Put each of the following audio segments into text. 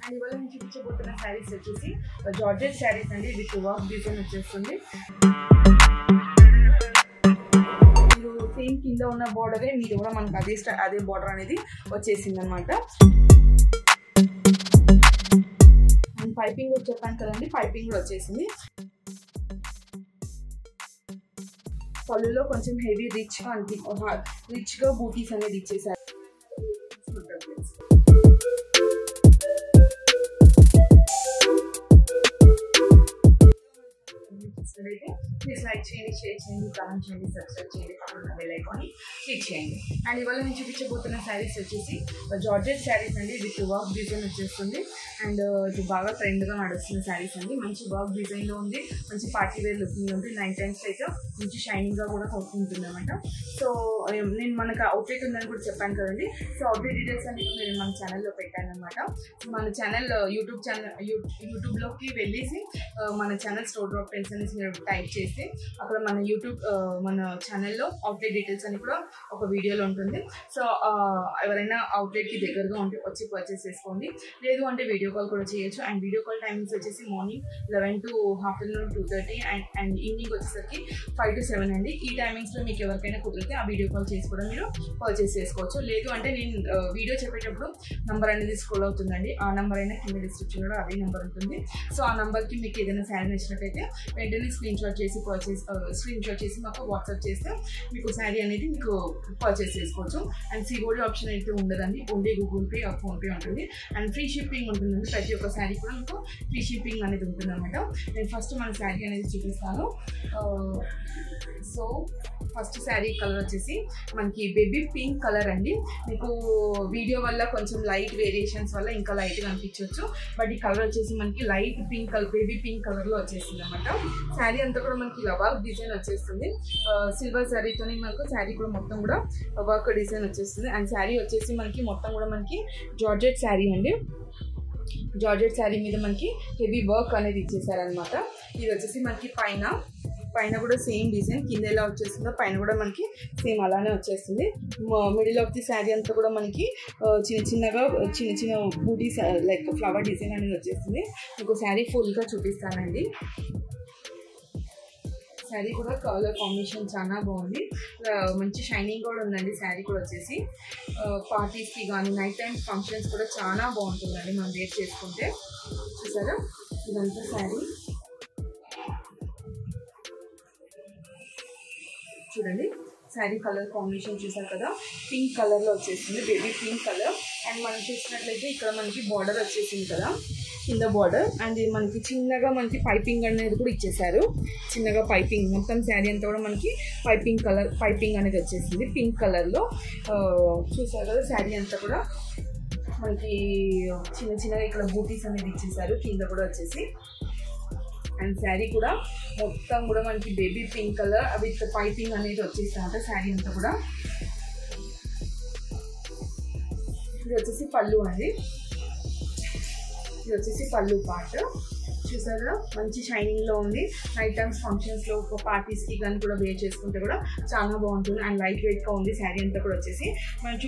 And ఇవాళ నేను చూపించబోతున్న శారీస్ వచ్చేసి జార్జెట్ శారీస్ అండి. విత్ వర్క్ డిజైన్ వచ్చేస్తుంది. మీరు సేమ్ కింద ఉన్న బార్డరే మీరు కూడా మనకు అదే బార్డర్ అనేది వచ్చేసింది అనమాట. అండ్ పైపింగ్ కూడా చెప్పాను కదండి, పైపింగ్ కూడా వచ్చేసింది. పళ్ళులో కొంచెం హెవీ రిచ్గా బూటీస్ అనేది ఇచ్చేసారు. ప్లీజ్ లైక్ చేయండి, షేర్ చేయండి, కామెంట్ చేయండి, సబ్స్క్రైబ్ చేయండి, పక్కన బెల్ ఐకాన్ని క్లిక్ చేయండి. అండ్ ఇవాళ నేను చూపించబోతున్న శారీస్ వచ్చేసి జార్జెట్ శారీస్ అండి. విత్ వర్క్ డిజైన్ వచ్చేస్తుంది. అండ్ ఇది బాగా ట్రెండ్గా నడుస్తున్న శారీస్ అండి. మంచి వర్క్ డిజైన్లో ఉంది, మంచి పార్టీ వేర్ లుకింగ్ ఉంది. 9 times అయితే మంచి షైనింగ్గా కూడా ఉంటుంది అనమాట. సో నేను మనకు అవుట్లెట్ ఉందని కూడా చెప్పాను కదండి. సో అవుట్లెట్ డీటెయిల్స్ అన్ని నేను మన ఛానల్లో పెట్టాను అనమాట. మన ఛానల్ యూట్యూబ్లోకి వెళ్ళేసి మన ఛానల్ స్టోర్ డ్రాప్ టెన్స్ అనేసి మీరు టైప్ చేస్తే అక్కడ మన ఛానల్లో అవుట్లెట్ డీటెయిల్స్ అని కూడా ఒక వీడియోలో ఉంటుంది. సో ఎవరైనా అవుట్లెట్కి దగ్గరగా ఉంటే వచ్చి పర్చేస్ చేసుకోండి. లేదు అంటే వీడియో కాల్ కూడా చేయొచ్చు. అండ్ వీడియో కాల్ టైమింగ్స్ వచ్చేసి morning 11 to afternoon 2:30 and evening వచ్చేసరికి 5 to 7 అండి. ఈ టైమింగ్స్లో మీకు ఎవరికైనా కుదిరితే ఆ వీడియో కాల్ చేసి కూడా మీరు పర్చేస్ చేసుకోవచ్చు. లేదు అంటే నేను వీడియో చెప్పేటప్పుడు నెంబర్ అనేది స్క్రోల్ అవుతుందండి. ఆ నెంబర్ అయినా కింద డిస్క్రిప్షన్లో అదే నెంబర్ ఉంటుంది. సో ఆ నెంబర్కి మీకు ఏదైనా శారీ నచ్చినట్టయితే వెంటనే స్క్రీన్ షాట్ చేసి మాకు వాట్సాప్ చేస్తే మీకు శారీ అనేది మీకు పర్చేస్ చేసుకోవచ్చు. అండ్ సిఓడి ఆప్షన్ అయితే ఉండదండి, only Google Pay are PhonePe ఉంటుంది. అండ్ ఫ్రీ షిప్పింగ్ ఉంటుందండి. ప్రతి ఒక్క శారీ కూడా మీకు ఫ్రీ షిప్పింగ్ అనేది ఉంటుంది అనమాట. నేను ఫస్ట్ మన శారీ అనేది చూపిస్తాను. సో ఫస్ట్ శారీ కలర్ వచ్చేసి మనకి బేబీ పింక్ కలర్ అండి. మీకు వీడియో వల్ల కొంచెం లైట్ వేరియేషన్స్ వల్ల ఇంకా లైట్గా అనిపించవచ్చు. బట్ ఈ కలర్ వచ్చేసి మనకి light pink colour, baby pink కలర్లో వచ్చేస్తుంది అనమాట. శారీ అంతా కూడా మనకి వర్క్ డిజైన్ వచ్చేస్తుంది. సిల్వర్ శారీతోని మనకు శారీ కూడా మొత్తం కూడా వర్క్ డిజైన్ వచ్చేస్తుంది. అండ్ శారీ వచ్చేసి మనకి మొత్తం కూడా మనకి జార్జెట్ శారీ అండి. జార్జెట్ శారీ మీద మనకి హెవీ వర్క్ అనేది ఇచ్చేసారనమాట. ఇది వచ్చేసి మనకి పైన కూడా సేమ్ డిజైన్, కింద ఎలా వచ్చేస్తుందో పైన కూడా మనకి సేమ్ అలానే వచ్చేస్తుంది. మిడిల్ ఆఫ్ ది శారీ అంతా కూడా మనకి చిన్న బూటీస్ లైక్ ఫ్లవర్ డిజైన్ అనేది వచ్చేస్తుంది. మీకు శారీ ఫుల్గా చూపిస్తానండి. శారీ కూడా కలర్ కాంబినేషన్ చాలా బాగుంది, మంచి షైనింగ్ కూడా ఉందండి. శారీ కూడా వచ్చేసి పార్టీస్కి కానీ నైట్ టైం ఫంక్షన్స్ కూడా చాలా బాగుంటుందండి మనం వేర్ చేసుకుంటే. చూసారా, ఇదంతా శారీ చూడండి. శారీ కలర్ కాంబినేషన్ చూసారు కదా, పింక్ కలర్లో వచ్చేసింది, బేబీ పింక్ కలర్. అండ్ మనం చూసినట్లయితే ఇక్కడ మనకి బార్డర్ వచ్చేసింది కదా, కింద బార్డర్. అండ్ మనకి చిన్నగా మనకి పైపింగ్ అనేది కూడా ఇచ్చేసారు. చిన్నగా పైపింగ్ మొత్తం శారీ అంతా కూడా మనకి పైపింగ్ అనేది వచ్చేసింది పింక్ కలర్లో. చూసారు కదా, శారీ అంతా కూడా మనకి చిన్నగా ఇక్కడ బూటీస్ అనేది ఇచ్చేసారు కింద కూడా వచ్చేసి. అండ్ శారీ కూడా మొత్తం కూడా మనకి baby pink colour with piping అనేది వచ్చేస్తామంట శారీ అంతా కూడా. ఇది వచ్చేసి పళ్ళు అండి. ఇది వచ్చేసి పళ్ళు పార్ట్. చూసారా, మంచి షైనింగ్లో ఉంది. నైట్ టైమ్స్ ఫంక్షన్స్లో పార్టీస్కి కానీ కూడా వేర్ చేసుకుంటే కూడా చాలా బాగుంటుంది. అండ్ లైట్ వెయిట్గా ఉంది శారీ అంతా కూడా వచ్చేసి.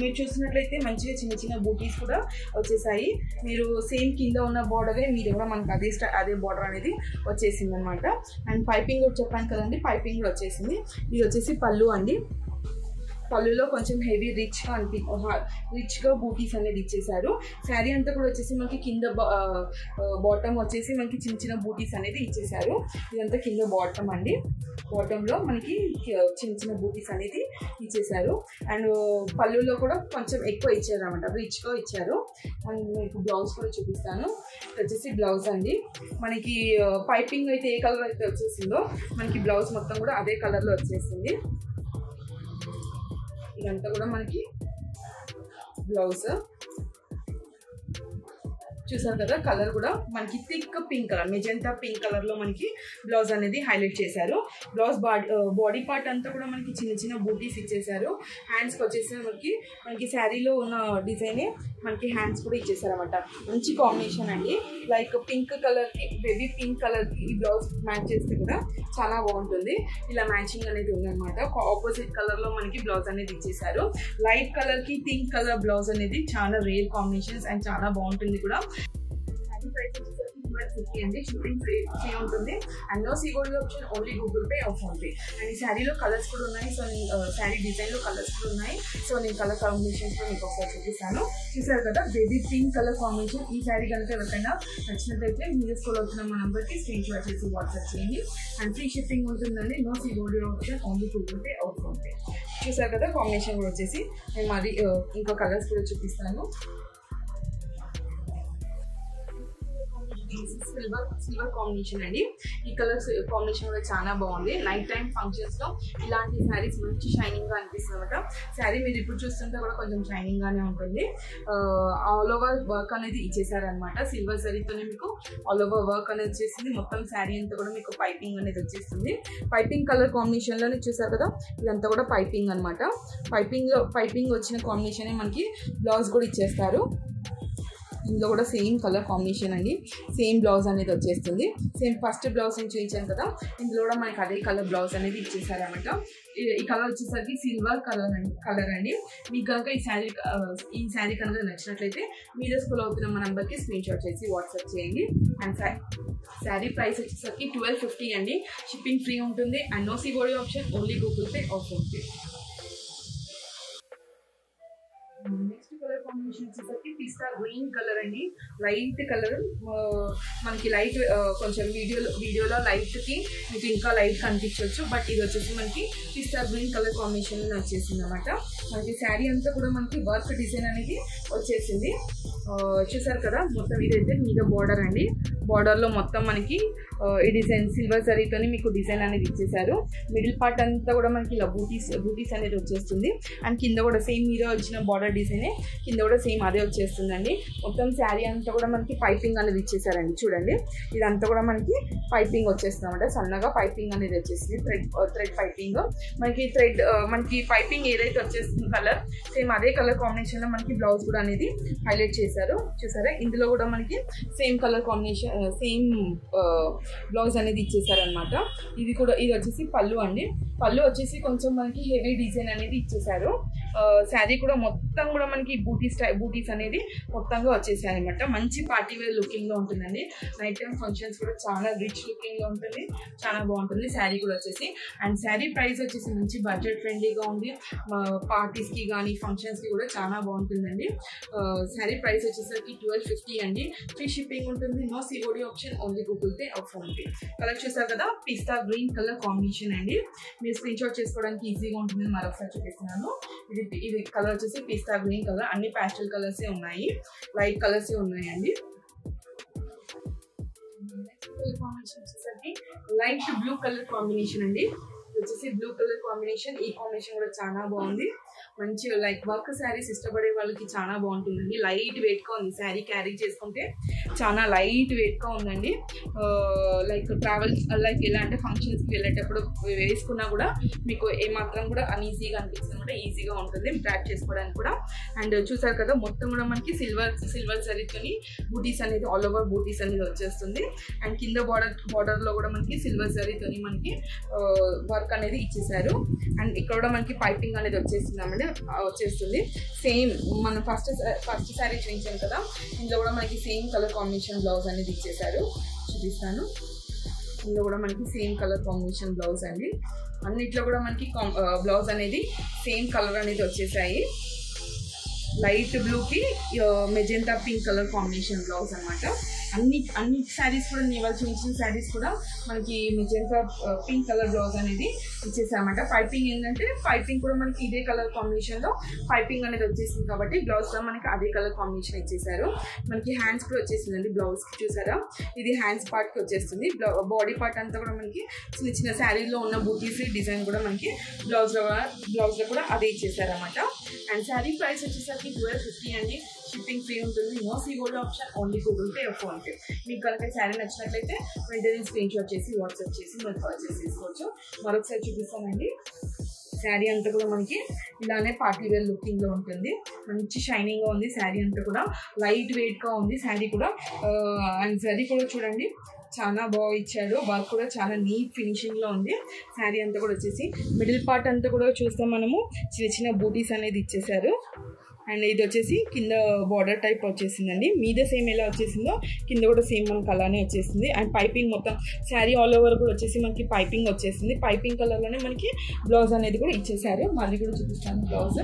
మీరు చూసినట్లయితే మంచిగా చిన్న బూటీస్ కూడా వచ్చేసాయి. మీరు సేమ్ కింద ఉన్న బార్డరే మీరు కూడా మనకు అదే బార్డర్ అనేది వచ్చేసింది అనమాట. అండ్ పైపింగ్ కూడా చెప్పాను కదండి, పైపింగ్ కూడా వచ్చేసింది. ఇది వచ్చేసి పళ్ళు అండి. పళ్ళులో కొంచెం హెవీ రిచ్గా బూటీస్ అనేది ఇచ్చేసారు. శారీ అంతా కూడా వచ్చేసి మనకి కింద బాటమ్ వచ్చేసి మనకి చిన్న బూటీస్ అనేది ఇచ్చేసారు. ఇదంతా కింద బాటమ్ అండి. బాటంలో మనకి చిన్న బూటీస్ అనేది ఇచ్చేసారు. అండ్ పళ్ళులో కూడా కొంచెం ఎక్కువ ఇచ్చారు అనమాట, రిచ్గా ఇచ్చారు. అండ్ మీకు బ్లౌజ్ కూడా చూపిస్తాను. వచ్చేసి బ్లౌజ్ అండి. మనకి పైపింగ్ అయితే ఏ కలర్ అయితే వచ్చేసిందో మనకి బ్లౌజ్ మొత్తం కూడా అదే కలర్లో వచ్చేసింది. ఇదంతా కూడా మనకి బ్లౌజ్ చూసారు కదా. కలర్ కూడా మనకి thick pink colour, magenta pink కలర్లో మనకి బ్లౌజ్ అనేది హైలైట్ చేశారు. బ్లౌజ్ బాడీ పార్ట్ అంతా కూడా మనకి చిన్న బూటీస్ ఇచ్చేసారు. హ్యాండ్స్కి వచ్చేసి మనకి శారీలో ఉన్న డిజైనే మనకి హ్యాండ్స్ కూడా ఇచ్చేసారు అనమాట. మంచి కాంబినేషన్ అండి. లైక్ పింక్ కలర్కి బేబీ పింక్ కలర్కి ఈ బ్లౌజ్ మ్యాచ్ చేస్తే కూడా చాలా బాగుంటుంది. ఇలా మ్యాచింగ్ అనేది ఉందన్నమాట. ఆపోజిట్ కలర్లో మనకి బ్లౌజ్ అనేది ఇచ్చేసారు. లైట్ కలర్కి పింక్ కలర్ బ్లౌజ్ అనేది చాలా రేర్ కాంబినేషన్స్ అండ్ చాలా బాగుంటుంది కూడా. ప్రైస్ వచ్చేసరికి 1250 అండి. షిప్పింగ్ ఫ్రీ ఉంటుంది and no COD option, only Google Pay or PhonePe. And ఈ శారీలో కలర్స్ కూడా ఉన్నాయి. సో నేను శారీ డిజైన్లో కలర్స్ కూడా ఉన్నాయి. సో నేను కలర్ కాంబినేషన్స్లో మీకు ఒకసారి చూపిస్తాను. చూసారు కదా బేబీ పింక్ కలర్ కాంబినేషన్. ఈ శారీ కనుక ఎవరికైనా నచ్చినట్లయితే మీరు స్కూల్ వచ్చిన మా నెంబర్కి స్క్రీన్ షాట్ చేసి వాట్సాప్ చేయండి. అండ్ ఫ్రీ షిప్పింగ్ ఉంటుందండి. No COD option, only Google Pay or PhonePe. చూసారు కదా కాంబినేషన్ కూడా వచ్చేసి నేను మరి ఇంకో కలర్స్ కూడా చూపిస్తాను. సిల్వర్ కాంబినేషన్ అండి. ఈ కలర్స్ కాంబినేషన్ కూడా చాలా బాగుంది. నైట్ టైం ఫంక్షన్స్ లో ఇలాంటి శారీస్ మంచి షైనింగ్ గా అనిపిస్తుంది అనమాట. శారీ మీరు ఇప్పుడు చూస్తుంటే కూడా కొంచెం షైనింగ్ గానే ఉంటుంది. ఆల్ ఓవర్ వర్క్ అనేది ఇచ్చేసారనమాట. సిల్వర్ జరీతోనే మీకు ఆల్ ఓవర్ వర్క్ అనేది వచ్చేసింది. మొత్తం శారీ అంతా కూడా మీకు పైపింగ్ అనేది వచ్చేస్తుంది. పైపింగ్ కలర్ కాంబినేషన్ లోనే చూసారు కదా, ఇదంతా కూడా పైపింగ్ అనమాట. పైపింగ్ వచ్చిన కాంబినేషన్ మనకి బ్లౌజ్ కూడా ఇచ్చేస్తారు. ఇందులో కూడా సేమ్ కలర్ కాంబినేషన్ అండి. సేమ్ బ్లౌజ్ అనేది వచ్చేస్తుంది. సేమ్ ఫస్ట్ బ్లౌజ్ నేను చూపించాను కదా, ఇందులో కూడా మనకి అదే కలర్ బ్లౌజ్ అనేది ఇచ్చేసారనమాట. ఈ కలర్ వచ్చేసరికి సిల్వర్ కలర్ అండి. మీకు కనుక ఈ శారీ కనుక నచ్చినట్లయితే మీరు స్కూల్ అవుతున్న మా నెంబర్కి స్క్రీన్ షాట్ చేసి వాట్సాప్ చేయండి. అండ్ శారీ ప్రైస్ వచ్చేసరికి 1250 అండి. షిప్పింగ్ ఫ్రీ ఉంటుంది and no COD option, only Google Pay or PhonePe. Next colour combination వచ్చేసరికి పిస్తా గ్రీన్ కలర్ అండి. లైట్ కలర్ మనకి లైట్ కొంచెం వీడియోలో లైట్కి మీకు ఇంకా లైట్ కనిపించవచ్చు. బట్ ఇది వచ్చేసి మనకి పిస్తా గ్రీన్ కలర్ కాంబినేషన్ వచ్చేసింది అనమాట. మనకి శారీ అంతా కూడా మనకి వర్క్ డిజైన్ అనేది వచ్చేసింది. చూసారు కదా మొత్తం ఇదైతే మీద బార్డర్ అండి. బార్డర్లో మొత్తం మనకి ఈ డిజైన్ సిల్వర్ జరీతోని మీకు డిజైన్ అనేది ఇచ్చేసారు. మిడిల్ పార్ట్ అంతా కూడా మనకి ఇలా బూటీస్ అనేది వచ్చేస్తుంది. అండ్ కింద కూడా సేమ్ మీద వచ్చిన బార్డర్ డిజైనే కింద కూడా సేమ్ అదే వచ్చేస్తుందండి. మొత్తం శారీ అంతా కూడా మనకి పైపింగ్ అనేది ఇచ్చేసారండి. చూడండి ఇదంతా కూడా మనకి పైపింగ్ వచ్చేస్తుంది అనమాట. సన్నగా పైపింగ్ అనేది వచ్చేసింది. థ్రెడ్ పైపింగ్ మనకి పైపింగ్ ఏదైతే వచ్చేస్తుంది కలర్ సేమ్ అదే కలర్ కాంబినేషన్ లో మనకి బ్లౌజ్ కూడా అనేది హైలైట్ చేశారు. చూసారా ఇందులో కూడా మనకి same colour combination same blouse అనేది ఇచ్చేసారనమాట. ఇది వచ్చేసి పళ్ళు అండి. పళ్ళు వచ్చేసి కొంచెం మనకి హెవీ డిజైన్ అనేది ఇచ్చేసారు. శారీ కూడా మొత్తం కూడా మనకి బూటీస్ అనేది మొత్తంగా వచ్చేసాయి అనమాట. మంచి పార్టీ వేర్ లుకింగ్ లో ఉంటుందండి. నైట్ టైం ఫంక్షన్స్ కూడా చాలా రిచ్ లుకింగ్ లో ఉంటుంది. చాలా బాగుంటుంది శారీ కూడా వచ్చేసి. అండ్ శారీ ప్రైస్ వచ్చేసి మంచి బడ్జెట్ ఫ్రెండ్లీగా ఉంది. పార్టీస్ కి కానీ ఫంక్షన్స్ కి కూడా చాలా బాగుంటుందండి. శారీ ప్రైస్ వచ్చేసరికి 1250 అండి. ఫ్రీ షిప్పింగ్ ఉంటుంది. No COD option, only Google Pay or PhonePe. Colour చూసారు కదా పిస్తా గ్రీన్ కలర్ కాంబినేషన్ అండి. మీరు స్క్రీన్ షాట్ చేసుకోవడానికి ఈజీగా ఉంటుంది. మరొకసారి చూపిస్తున్నాను. ఇది కలర్ వచ్చేసి పిస్తా గ్రీన్ కలర్. అన్ని ప్యాస్టల్ కలర్స్ ఉన్నాయి, లైట్ కలర్స్ ఉన్నాయండి. కాంబినేషన్ వచ్చేసరికి లైట్ బ్లూ కలర్ కాంబినేషన్ అండి. వచ్చేసి బ్లూ కలర్ కాంబినేషన్. ఈ కాంబినేషన్ కూడా చాలా బాగుంది. మంచి లైక్ వర్క్ శారీస్ ఇష్టపడే వాళ్ళకి చాలా బాగుంటుందండి. లైట్ వెయిట్ గా ఉంది. శారీ క్యారీ చేసుకుంటే చాలా లైట్ వెయిట్ గా ఉందండి. లైక్ ట్రావెల్ లైక్ ఎలా అంటే ఫంక్షన్స్ కి వెళ్ళేటప్పుడు వేసుకున్నా కూడా మీకు ఏమాత్రం కూడా అన్ఈజీగా అనిపిస్తుంది అనమాట. ఈజీగా ఉంటుంది ట్రాక్ చేసుకోవడానికి కూడా. అండ్ చూసారు కదా మొత్తం కూడా మనకి సిల్వర్ జరీతోని బూటీస్ అనేది ఆల్ ఓవర్ బూటీస్ అనేది వచ్చేస్తుంది. అండ్ కింద బార్డర్ లో కూడా మనకి సిల్వర్ జరీతోని మనకి వర్క్ అనేది ఇచ్చేసారు. అండ్ ఇక్కడ కూడా మనకి పైపింగ్ అనేది వచ్చేస్తుంది. సేమ్ మనం ఫస్ట్ శారీ చూపించాను కదా, ఇందులో కూడా మనకి సేమ్ కలర్ కాంబినేషన్ బ్లౌజ్ అనేది ఇచ్చేసారు. చూపిస్తాను. ఇందులో కూడా మనకి సేమ్ కలర్ కాంబినేషన్ బ్లౌజ్ అండి. అన్నిట్లో కూడా మనకి బ్లౌజ్ అనేది సేమ్ కలర్ అనేది వచ్చేసాయి. లైట్ బ్లూకి magenta pink colour combination blouse అనమాట. అన్ని శారీస్ కూడా నేను ఇవాళ చూపించిన శారీస్ కూడా మనకి మెజెంటా పింక్ కలర్ బ్లౌజ్ అనేది ఇచ్చేసారన్నమాట. పైపింగ్ ఏంటంటే పైపింగ్ కూడా మనకి ఇదే కలర్ కాంబినేషన్ లో పైపింగ్ అనేది వచ్చేసింది కాబట్టి బ్లౌజ్ కూడా మనకి అదే కలర్ కాంబినేషన్ ఇచ్చేసారు. మనకి హ్యాండ్స్ కూడా వచ్చేసిందండి. బ్లౌజ్ కి చూసారా, ఇది హ్యాండ్స్ పార్ట్ కి వచ్చేస్తుంది. బాడీ పార్ట్ అంతా కూడా మనకి చిన్న చిన్న శారీలో ఉన్న బూటీస్ డిజైన్ కూడా మనకి బ్లౌజ్ లో కూడా అదే ఇచ్చేసారన్నమాట. అండ్ శారీ ప్రైస్ వచ్చేసరికి 1250 అండి. షిప్పింగ్ ఫ్రీ ఉంటుంది. No COD option, only Google Pay or PhonePe. మీకు కనుక శారీ నచ్చినట్లయితే వెంటనే స్క్రీన్ షాట్ చేసి వాట్సాప్ చేసి మీరు పర్చేస్ చేసుకోవచ్చు. మరొకసారి చూపిస్తానండి. శారీ అంతా కూడా మనకి ఇలానే పార్టీ వేర్ లుకింగ్ లో ఉంటుంది. మంచి షైనింగ్ గా ఉంది. శారీ అంతా కూడా లైట్ వెయిట్ గా ఉంది శారీ కూడా. అండ్ శారీ కూడా చూడండి చాలా బాగా ఇచ్చాడు. వర్క్ కూడా చాలా నీట్ ఫినిషింగ్ లో ఉంది. శారీ అంతా కూడా వచ్చేసి మిడిల్ పార్ట్ అంతా కూడా చూస్తే మనము చిన్న చిన్న బూటీస్ అనేది ఇచ్చేసారు. అండ్ ఇది వచ్చేసి కింద బార్డర్ టైప్ వచ్చేసిందండి. మీద సేమ్ ఎలా వచ్చేసిందో కింద కూడా సేమ్ మనకు అలానే వచ్చేసింది. అండ్ పైపింగ్ మొత్తం శారీ ఆల్ ఓవర్ కూడా వచ్చేసి మనకి పైపింగ్ వచ్చేసింది. పైపింగ్ కలర్లోనే మనకి బ్లౌజ్ అనేది కూడా ఇచ్చేసారు. మళ్ళీ కూడా చూపిస్తాను బ్లౌజ్.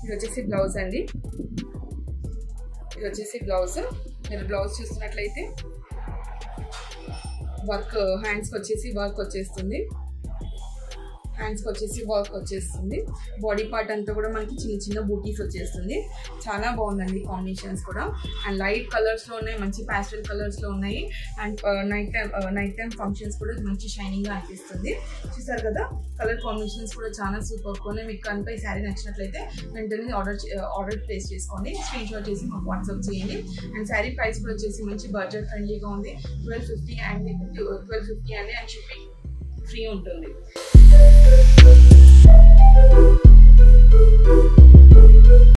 ఇది వచ్చేసి బ్లౌజ్ అండి. ఇది వచ్చేసి బ్లౌజ్. మీరు బ్లౌజ్ చూస్తున్నట్లయితే వర్క్ హ్యాండ్స్కి వచ్చేసి వర్క్ వచ్చేస్తుంది. హ్యాండ్స్కి వచ్చేసి వర్క్ వచ్చేస్తుంది. బాడీ పార్ట్ అంతా కూడా మనకి చిన్న చిన్న బూటీస్ వచ్చేస్తుంది. చాలా బాగుందండి కాంబినేషన్స్ కూడా. అండ్ లైట్ కలర్స్లో ఉన్నాయి, మంచి ప్యాస్టల్ కలర్స్లో ఉన్నాయి. అండ్ నైట్ టైం ఫంక్షన్స్ కూడా మంచి షైనింగ్గా అనిపిస్తుంది. చూసారు కదా, కలర్ కాంబినేషన్స్ కూడా చాలా సూపర్ ఉన్నాయి. మీకు కనుక ఈ శారీ నచ్చినట్లయితే వెంటనే ఆర్డర్ ప్లేస్ చేసుకోండి. స్క్రీన్ షాట్ చేసి మాకు వాట్సాప్ చేయండి. అండ్ శారీ ప్రైస్ కూడా వచ్చేసి మంచి బడ్జెట్ ఫ్రెండ్లీగా ఉంది. 1250 అండ్ షిప్పింగ్ ఫ్రీ ఉంటుంది.